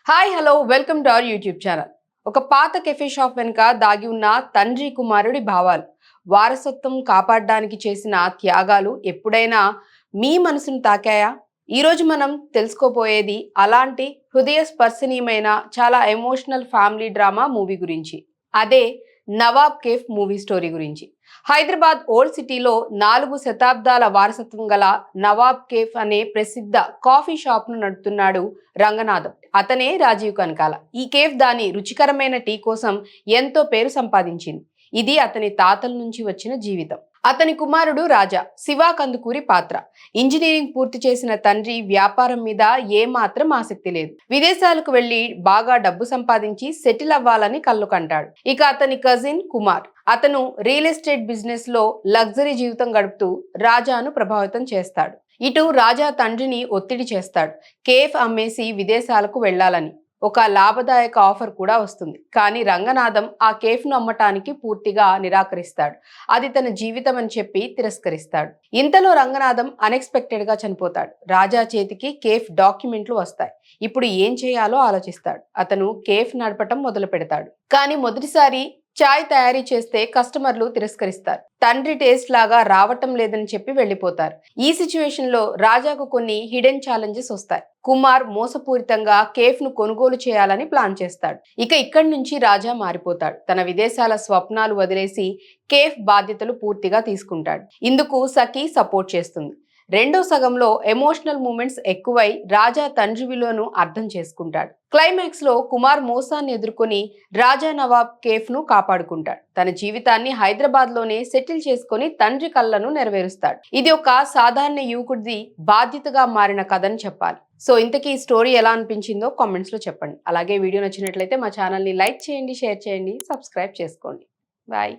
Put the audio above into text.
Hi hello welcome to our YouTube channel. ఒక పాత cafe shop వెనుక దాగి ఉన్న తండ్రి కుమారుడి భావాలు, వారసత్వం కాపాడడానికి చేసిన త్యాగాలు ఎప్పుడైనా మీ మనసును తాకాయా? ఈరోజు మనం తెలుసుకోపోయేది అలాంటి హృదయ స్పర్శనీయమైన చాలా ఎమోషనల్ ఫ్యామిలీ డ్రామా మూవీ గురించి. అదే నవాబ్ కేఫ్ మూవీ స్టోరీ గురించి. హైదరాబాద్ ఓల్డ్ సిటీలో 4 శతాబ్దాల వారసత్వం గల నవాబ్ కేఫ్ అనే ప్రసిద్ధ కాఫీ షాప్ ను నడుపుతున్నాడు రంగనాథం. అతనే రాజీవ్ కనకాల. ఈ కేఫ్ దాని రుచికరమైన టీ కోసం ఎంతో పేరు సంపాదించింది. ఇది అతని తాతల నుంచి వచ్చిన జీవితం. అతని కుమారుడు రాజా, శివా కందుకూరి పాత్ర. ఇంజనీరింగ్ పూర్తి చేసిన తండ్రి వ్యాపారం మీద ఏమాత్రం ఆసక్తి లేదు. విదేశాలకు వెళ్లి బాగా డబ్బు సంపాదించి సెటిల్ అవ్వాలని కళ్ళు కంటాడు. ఇక అతని కజిన్ కుమార్, అతను రియల్ ఎస్టేట్ బిజినెస్ లో లగ్జరీ జీవితం గడుపుతూ రాజాను ప్రభావితం చేస్తాడు. ఇటు రాజా తండ్రిని ఒత్తిడి చేస్తాడు, కేఫ్ అమ్మేసి విదేశాలకు వెళ్లాలని. ఒక లాభదాయక ఆఫర్ కూడా వస్తుంది. కానీ రంగనాథం ఆ కేఫ్ను అమ్మటానికి పూర్తిగా నిరాకరిస్తాడు. అది తన జీవితం అని చెప్పి తిరస్కరిస్తాడు. ఇంతలో రంగనాథం అన్ఎక్స్పెక్టెడ్ గా చనిపోతాడు. రాజా చేతికి కేఫ్ డాక్యుమెంట్లు వస్తాయి. ఇప్పుడు ఏం చేయాలో ఆలోచిస్తాడు. అతను కేఫ్ నడపటం మొదలు పెడతాడు. కానీ మొదటిసారి చాయ్ తయారీ చేస్తే కస్టమర్లు తిరస్కరిస్తారు. తండ్రి టేస్ట్ లాగా రావటం లేదని చెప్పి వెళ్లిపోతారు. ఈ సిచ్యువేషన్ లో రాజాకు కొన్ని హిడెన్ ఛాలెంజెస్ వస్తాయి. కుమార్ మోసపూరితంగా కేఫ్ ను కొనుగోలు చేయాలని ప్లాన్ చేస్తాడు. ఇక్కడి నుంచి రాజా మారిపోతాడు. తన విదేశాల స్వప్నాలు వదిలేసి కేఫ్ బాధ్యతలు పూర్తిగా తీసుకుంటాడు. ఇందుకు సఖీ సపోర్ట్ చేస్తుంది. రెండో సగంలో ఎమోషనల్ మూమెంట్స్ ఎక్కువై రాజా తండ్రి విలువను అర్థం చేసుకుంటాడు. క్లైమాక్స్ లో కుమార్ మోసాన్ని ఎదుర్కొని రాజా నవాబ్ కేఫ్ ను కాపాడుకుంటాడు. తన జీవితాన్ని హైదరాబాద్ లోనే సెటిల్ చేసుకుని తండ్రి కళ్ళను నెరవేరుస్తాడు. ఇది ఒక సాధారణ యువకుడిది బాధ్యతగా మారిన కథని చెప్పాలి. సో ఇంతకీ ఈ స్టోరీ ఎలా అనిపించిందో కామెంట్స్ లో చెప్పండి. అలాగే వీడియో నచ్చినట్లయితే మా ఛానల్ ని లైక్ చేయండి, షేర్ చేయండి, సబ్స్క్రైబ్ చేసుకోండి. బాయ్.